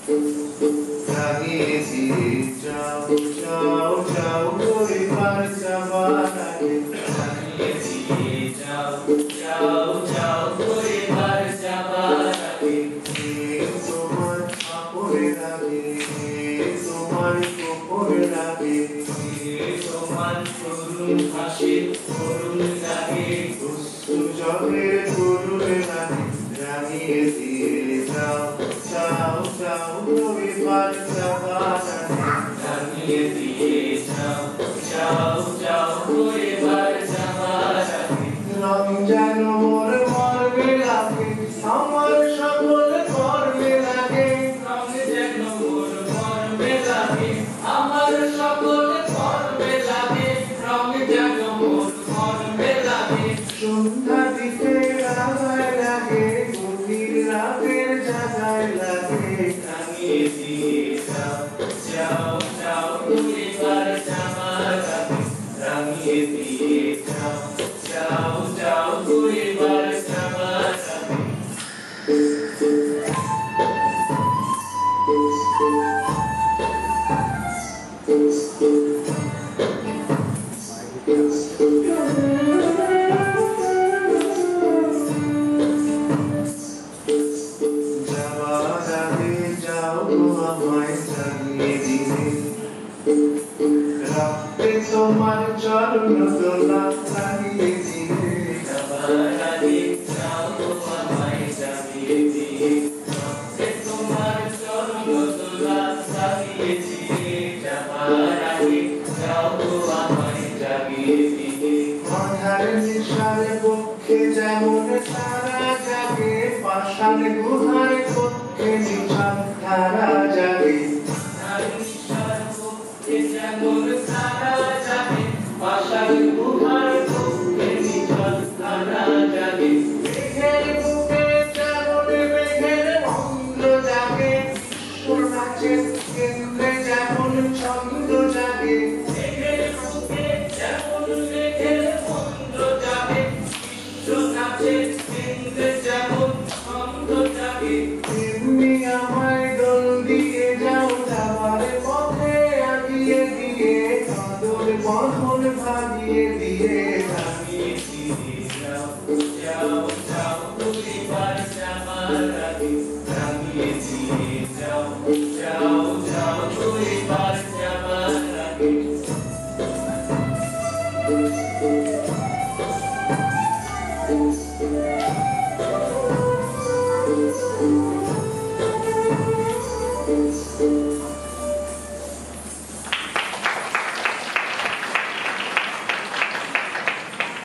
রাগিয়ে দিয়ে যাও যাও যাও পরিবার যাবার আগে রাগিয়ে দিয়ে যাও যাও যাও পরিবার যাবার আগে তোমার কাপড়ে লাগে তোমার কাপড়ে লাগে তোমার করুণ হাসি করুণ লাগে জলের করুণ লাগে রাগিয়ে দিয়ে যাও যাও যাও পরিবার যাবার আগে রাগিয়ে দিয়ে যাও যাও যাও পরিবার যাবার আগে রং যেন মোর মর্মে লাগে আমার সকল কর্মে লাগে রং যেন মোর মর্মে লাগে আমার সকল কর্মে লাগে রং যেন মোর মর্মে লাগে সন্ধ্যা দিতে রাগায় লাগে গভীর রাতের জাগায় লাগে রাগিয়ে দিয়ে যাও যাও যাও পরিবার যাবার আগে রাগিয়ে দিয়ে যাও যাও যাও পরিবার যাবার আগে যাবার আগে যাও আমায় জানিয়ে দিলে রাতে তোমার চরণ দোলা লাগিয়ে দিলে যাবার আগে যাও আমায় জানিয়ে দিলে রাতে তোমার চরণ দোলা লাগিয়ে দিলে যাবার আগে যাও আমায় জাগিয়ে দিলে আধার নিশার পক্ষে যেমন তারা জাগে পাষাণ গুহার পক্ষে নিশান তারা জাগে আধার নিশার পক্ষে যেমন